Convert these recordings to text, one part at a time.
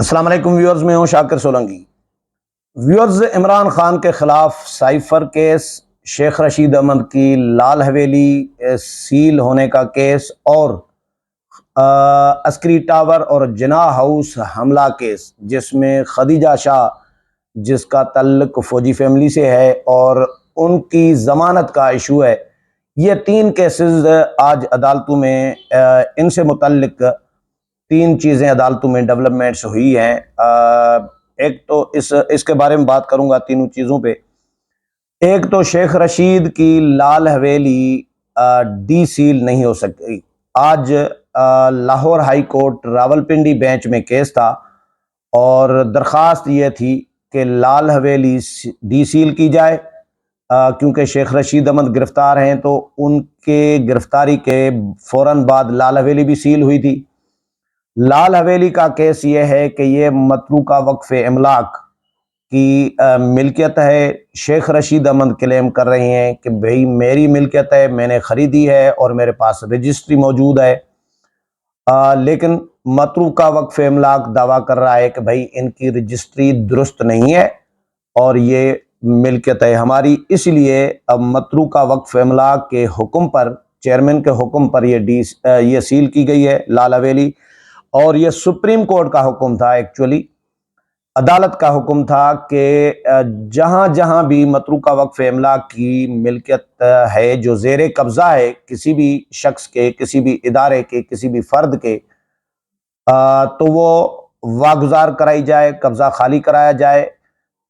السلام علیکم ویورز، میں ہوں شاکر سولنگی۔ ویورز، عمران خان کے خلاف سائفر کیس، شیخ رشید احمد کی لال حویلی سیل ہونے کا کیس اور عسکری ٹاور اور جناح ہاؤس حملہ کیس، جس میں خدیجہ شاہ جس کا تعلق فوجی فیملی سے ہے اور ان کی ضمانت کا ایشو ہے، یہ تین کیسز آج عدالتوں میں ان سے متعلق تین چیزیں عدالتوں میں ڈیولپمنٹس ہوئی ہیں۔ ایک تو اس کے بارے میں بات کروں گا تینوں چیزوں پہ۔ ایک تو شیخ رشید کی لال حویلی ڈی سیل نہیں ہو سکتی۔ آج Lahore high court Rawalpindi bench میں کیس تھا اور درخواست یہ تھی کہ لال حویلی ڈی سیل کی جائے، کیونکہ شیخ رشید احمد گرفتار ہیں تو ان کے گرفتاری کے فوراً بعد لال حویلی بھی سیل ہوئی تھی۔ لال حویلی کا کیس یہ ہے کہ یہ متروکہ وقف املاک کی ملکیت ہے۔ شیخ رشید احمد کلیم کر رہے ہیں کہ بھئی میری ملکیت ہے، میں نے خریدی ہے اور میرے پاس رجسٹری موجود ہے، لیکن متروکہ وقف املاک دعویٰ کر رہا ہے کہ بھئی ان کی رجسٹری درست نہیں ہے اور یہ ملکیت ہے ہماری، اس لیے اب متروکہ وقف املاک کے حکم پر، چیئرمین کے حکم پر یہ سیل کی گئی ہے لال حویلی۔ اور یہ سپریم کورٹ کا حکم تھا، ایکچولی عدالت کا حکم تھا کہ جہاں جہاں بھی متروکہ وقف املاک کی ملکیت ہے جو زیر قبضہ ہے کسی بھی شخص کے، کسی بھی ادارے کے، کسی بھی فرد کے، تو وہ واگزار کرائی جائے، قبضہ خالی کرایا جائے۔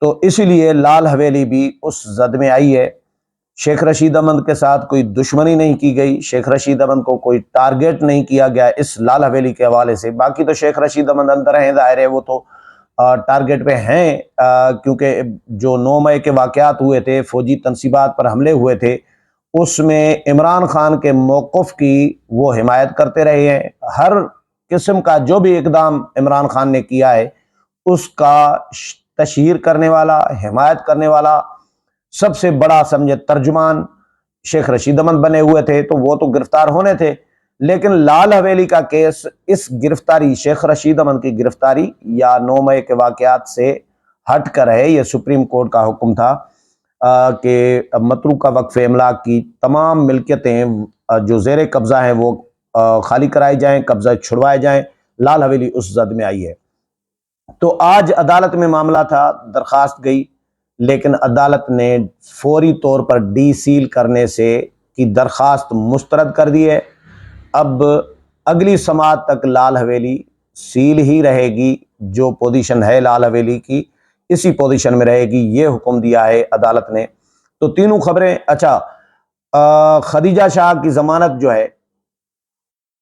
تو اسی لیے لال حویلی بھی اس زد میں آئی ہے۔ شیخ رشید احمد کے ساتھ کوئی دشمنی نہیں کی گئی، شیخ رشید احمد کو کوئی ٹارگیٹ نہیں کیا گیا اس لال حویلی کے حوالے سے۔ باقی تو شیخ رشید احمد اندر ہیں، ظاہر ہے وہ تو ٹارگیٹ پہ ہیں، کیونکہ جو 9 مئی کے واقعات ہوئے تھے، فوجی تنصیبات پر حملے ہوئے تھے، اس میں عمران خان کے موقف کی وہ حمایت کرتے رہے ہیں۔ ہر قسم کا جو بھی اقدام عمران خان نے کیا ہے اس کا تشہیر کرنے والا، حمایت کرنے والا، سب سے بڑا سمجھے ترجمان شیخ رشید احمد بنے ہوئے تھے، تو وہ تو گرفتار ہونے تھے، لیکن لال حویلی کا کیس اس گرفتاری، شیخ رشید احمد کی گرفتاری یا 9 مئی کے واقعات سے ہٹ کر ہے۔ یہ سپریم کورٹ کا حکم تھا کہ متروکہ وقف املاک کی تمام ملکیتیں جو زیر قبضہ ہیں وہ خالی کرائی جائیں، قبضہ چھڑوائے جائیں۔ لال حویلی اس زد میں آئی ہے۔ تو آج عدالت میں معاملہ تھا، درخواست گئی، لیکن عدالت نے فوری طور پر ڈی سیل کرنے سے کی درخواست مسترد کر دی ہے۔ اب اگلی سماعت تک لال حویلی سیل ہی رہے گی، جو پوزیشن ہے لال حویلی کی اسی پوزیشن میں رہے گی، یہ حکم دیا ہے عدالت نے۔ تو تینوں خبریں، اچھا خدیجہ شاہ کی ضمانت جو ہے،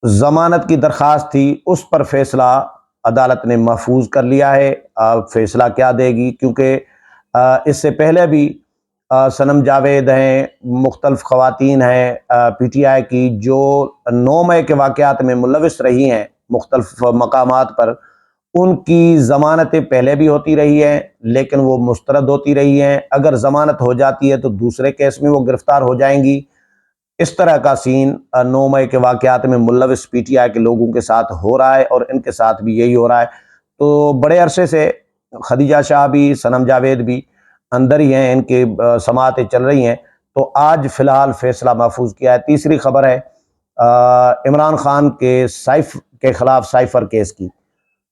ضمانت کی درخواست تھی، اس پر فیصلہ عدالت نے محفوظ کر لیا ہے۔ فیصلہ کیا دے گی، کیونکہ اس سے پہلے بھی صنم جاوید ہیں، مختلف خواتین ہیں پی ٹی آئی کی جو 9 مئی کے واقعات میں ملوث رہی ہیں مختلف مقامات پر، ان کی ضمانتیں پہلے بھی ہوتی رہی ہیں لیکن وہ مسترد ہوتی رہی ہیں۔ اگر ضمانت ہو جاتی ہے تو دوسرے کیس میں وہ گرفتار ہو جائیں گی۔ اس طرح کا سین 9 مئی کے واقعات میں ملوث پی ٹی آئی کے لوگوں کے ساتھ ہو رہا ہے اور ان کے ساتھ بھی یہی ہو رہا ہے۔ تو بڑے عرصے سے خدیجہ شاہ بھی، صنم جاوید بھی اندر ہی ہیں، ان کی سماعتیں چل رہی ہیں۔ تو آج فی الحال فیصلہ محفوظ کیا ہے۔ تیسری خبر ہے عمران خان کے خلاف سائفر کیس کی۔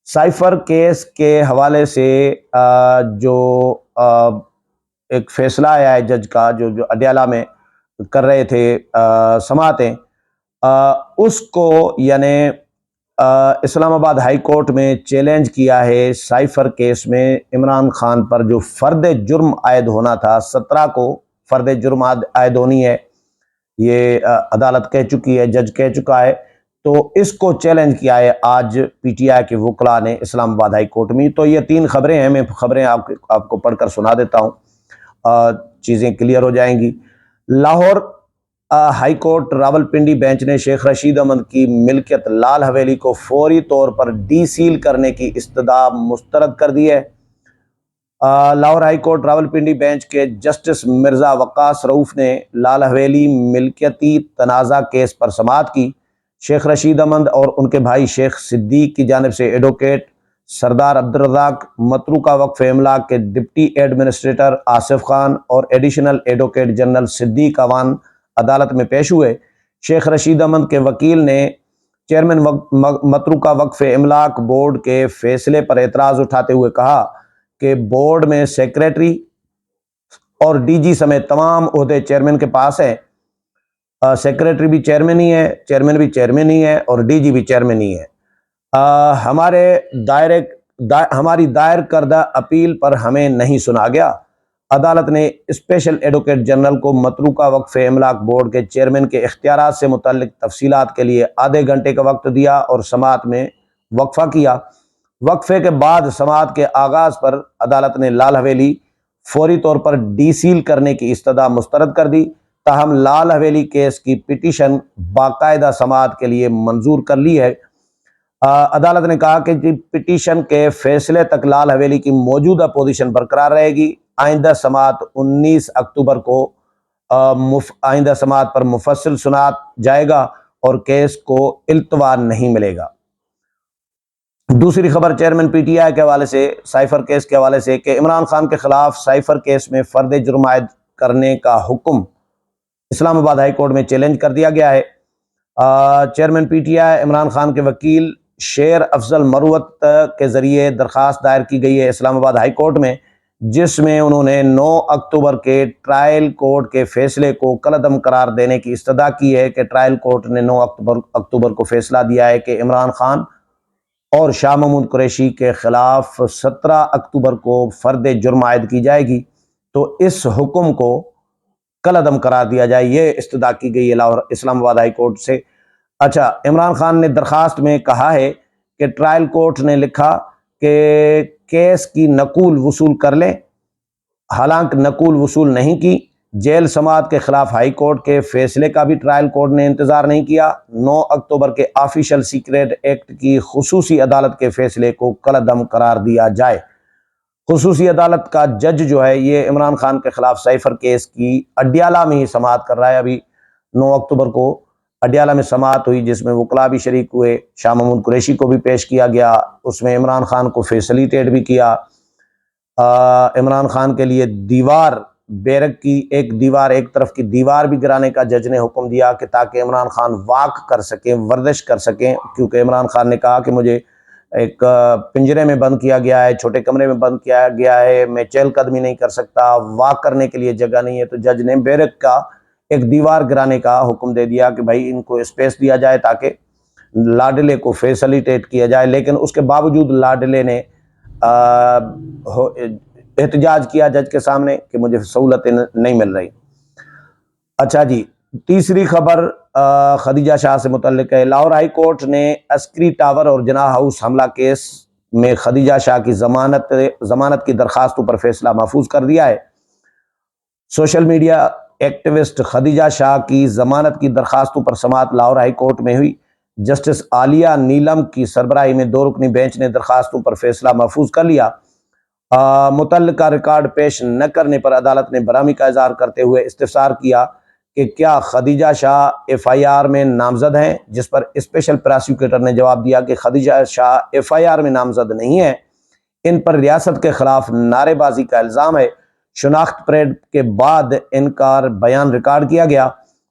سائفر کیس کے حوالے سے جو ایک فیصلہ آیا ہے جج کا، جو اڈیالہ میں کر رہے تھے سماعتیں، اس کو یعنی اسلام آباد ہائی کورٹ میں چیلنج کیا ہے۔ سائفر کیس میں عمران خان پر جو فرد جرم عائد ہونا تھا، 17 کو فرد جرم عائد ہونی ہے، یہ عدالت کہہ چکی ہے، جج کہہ چکا ہے۔ تو اس کو چیلنج کیا ہے آج پی ٹی آئی کے وکلاء نے اسلام آباد ہائی کورٹ میں۔ تو یہ تین خبریں ہیں، میں خبریں آپ کو پڑھ کر سنا دیتا ہوں، چیزیں کلیئر ہو جائیں گی۔ Lahore high court Rawalpindi bench نے شیخ رشید احمد کی ملکیت لال حویلی کو فوری طور پر ڈی سیل کرنے کی استدعا مسترد کر دی ہے۔ Lahore high court Rawalpindi bench کے جسٹس مرزا وقاص رؤف نے لال حویلی ملکیتی تنازع کیس پر سماعت کی۔ شیخ رشید احمد اور ان کے بھائی شیخ صدیق کی جانب سے ایڈوکیٹ سردار عبدالرزاق متروکہ وقف املاک کے ڈپٹی ایڈمنسٹریٹر آصف خان اور ایڈیشنل ایڈوکیٹ جنرل صدیق اوان عدالت میں پیش ہوئے۔ شیخ رشید احمد کے وکیل نے چیئرمین متروکہ وقف املاک بورڈ کے فیصلے پر اعتراض اٹھاتے ہوئے کہا کہ بورڈ میں سیکریٹری اور ڈی جی سمیت تمام عہدے چیئرمین کے پاس ہیں۔ سیکریٹری بھی چیئرمین ہی ہے، چیئرمین بھی چیئرمین ہی ہے اور ڈی جی بھی چیئرمین ہی ہے۔ ہماری دائر کردہ اپیل پر ہمیں نہیں سنا گیا۔ عدالت نے اسپیشل ایڈوکیٹ جنرل کو متروکہ وقف املاک بورڈ کے چیئرمین کے اختیارات سے متعلق تفصیلات کے لیے آدھے گھنٹے کا وقت دیا اور سماعت میں وقفہ کیا۔ وقفے کے بعد سماعت کے آغاز پر عدالت نے لال حویلی فوری طور پر ڈی سیل کرنے کی استدعا مسترد کر دی، تاہم لال حویلی کیس کی پٹیشن باقاعدہ سماعت کے لیے منظور کر لی ہے۔ عدالت نے کہا کہ پٹیشن کے فیصلے تک لال حویلی کی موجودہ پوزیشن برقرار رہے گی۔ آئندہ سماعت 19 اکتوبر کو آئندہ سماعت پر مفصل سنایا جائے گا اور کیس کو التوا نہیں ملے گا۔ دوسری خبر چیئرمین پی ٹی آئی کے حوالے سے سائفر کیس کے حوالے سے کہ عمران خان کے خلاف سائفر کیس میں فرد جرم عائد کرنے کا حکم اسلام آباد ہائی کورٹ میں چیلنج کر دیا گیا ہے۔ Chairman P T I Imran Khan کے وکیل شیر افضل مروت کے ذریعے درخواست دائر کی گئی ہے اسلام آباد ہائی کورٹ میں، جس میں انہوں نے 9 اکتوبر کے ٹرائل کورٹ کے فیصلے کو کالعدم قرار دینے کی استدعا کی ہے کہ ٹرائل کورٹ نے 9 اکتوبر کو فیصلہ دیا ہے کہ عمران خان اور شاہ محمود قریشی کے خلاف 17 اکتوبر کو فرد جرم عائد کی جائے گی، تو اس حکم کو کالعدم قرار دیا جائے، یہ استدعا کی گئی ہے اسلام آباد ہائی کورٹ سے۔ اچھا، عمران خان نے درخواست میں کہا ہے کہ ٹرائل کورٹ نے لکھا کہ کیس کی نقول وصول کر لیں، حالانکہ نقول وصول نہیں کی۔ جیل سماعت کے خلاف ہائی کورٹ کے فیصلے کا بھی ٹرائل کورٹ نے انتظار نہیں کیا۔ 9 اکتوبر کے آفیشل سیکریٹ ایکٹ کی خصوصی عدالت کے فیصلے کو کالعدم قرار دیا جائے۔ خصوصی عدالت کا جج جو ہے یہ عمران خان کے خلاف سائفر کیس کی اڈیالہ میں ہی سماعت کر رہا ہے۔ ابھی 9 اکتوبر کو اڈیالہ میں سماعت ہوئی جس میں وکلاء بھی شریک ہوئے، شاہ محمود قریشی کو بھی پیش کیا گیا، اس میں عمران خان کو فیسلیٹیٹ بھی کیا۔ عمران خان کے لیے دیوار بیرک کی ایک طرف کی دیوار بھی گرانے کا جج نے حکم دیا کہ تاکہ عمران خان واک کر سکیں، ورزش کر سکیں، کیونکہ عمران خان نے کہا کہ مجھے ایک پنجرے میں بند کیا گیا ہے، چھوٹے کمرے میں بند کیا گیا ہے، میں چہل قدمی نہیں کر سکتا، واک کرنے کے لیے جگہ نہیں ہے، تو جج نے بیرک کا ایک دیوار گرانے کا حکم دے دیا کہ بھائی ان کو اسپیس دیا جائے تاکہ لاڈلے کو فیسلیٹیٹ کیا جائے۔ لیکن اس کے باوجود لاڈلے نے احتجاج کیا جج کے سامنے کہ مجھے سہولتیں نہیں مل رہی۔ اچھا جی، تیسری خبر خدیجہ شاہ سے متعلق ہے۔ لاہور ہائی کورٹ نے عسکری ٹاور اور جناح ہاؤس حملہ کیس میں خدیجہ شاہ کی ضمانت کی درخواستوں پر فیصلہ محفوظ کر دیا ہے۔ سوشل میڈیا ایکٹیوسٹ خدیجہ شاہ کی ضمانت کی درخواستوں پر سماعت لاہور ہائی کورٹ میں ہوئی۔ جسٹس عالیہ نیلم کی سربراہی میں 2 رکنی بینچ نے درخواستوں پر فیصلہ محفوظ کر لیا۔ متعلقہ ریکارڈ پیش نہ کرنے پر عدالت نے برہمی کا اظہار کرتے ہوئے استفسار کیا کہ کیا خدیجہ شاہ ایف آئی آر میں نامزد ہیں، جس پر اسپیشل پراسیکیوٹر نے جواب دیا کہ خدیجہ شاہ ایف آئی آر میں نامزد نہیں ہیں، ان پر ریاست کے خلاف نعرے بازی کا الزام ہے۔ شناخت پریڈ کے بعد ان کا بیان ریکارڈ کیا گیا،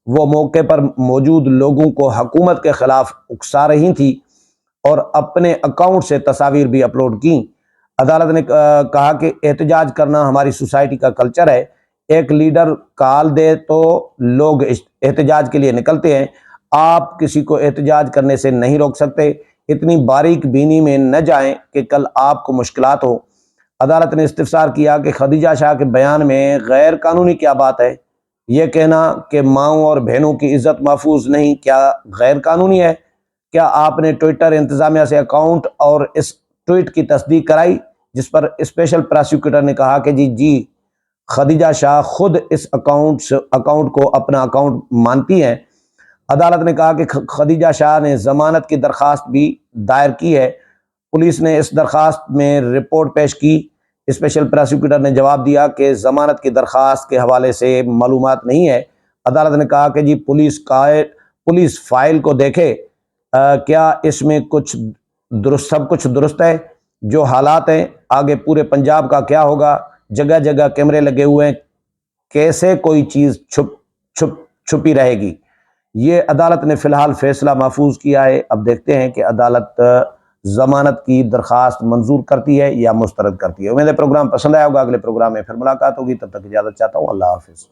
وہ موقع پر موجود لوگوں کو حکومت کے خلاف اکسا رہی تھیں اور اپنے اکاؤنٹ سے تصاویر بھی اپلوڈ کیں۔ عدالت نے کہا کہ احتجاج کرنا ہماری سوسائٹی کا کلچر ہے، ایک لیڈر کال دے تو لوگ احتجاج کے لیے نکلتے ہیں، آپ کسی کو احتجاج کرنے سے نہیں روک سکتے، اتنی باریک بینی میں نہ جائیں کہ کل آپ کو مشکلات ہو۔ عدالت نے استفسار کیا کہ خدیجہ شاہ کے بیان میں غیر قانونی کیا بات ہے، یہ کہنا کہ ماؤں اور بہنوں کی عزت محفوظ نہیں کیا غیر قانونی ہے؟ کیا آپ نے ٹویٹر انتظامیہ سے اکاؤنٹ اور اس ٹویٹ کی تصدیق کرائی؟ جس پر اسپیشل پراسیکیوٹر نے کہا کہ جی خدیجہ شاہ خود اس اکاؤنٹ کو اپنا اکاؤنٹ مانتی ہیں۔ عدالت نے کہا کہ خدیجہ شاہ نے ضمانت کی درخواست بھی دائر کی ہے، پولیس نے اس درخواست میں رپورٹ پیش کی۔ اسپیشل پراسیکیوٹر نے جواب دیا کہ ضمانت کی درخواست کے حوالے سے معلومات نہیں ہے۔ عدالت نے کہا کہ پولیس فائل کو دیکھے، کیا اس میں سب کچھ درست ہے؟ جو حالات ہیں آگے پورے پنجاب کا کیا ہوگا، جگہ جگہ کیمرے لگے ہوئے ہیں، کیسے کوئی چیز چھپی رہے گی۔ یہ عدالت نے فی الحال فیصلہ محفوظ کیا ہے، اب دیکھتے ہیں کہ عدالت ضمانت کی درخواست منظور کرتی ہے یا مسترد کرتی ہے۔ امید ہے پروگرام پسند آیا ہوگا، اگلے پروگرام میں پھر ملاقات ہوگی، تب تک اجازت چاہتا ہوں، اللہ حافظ۔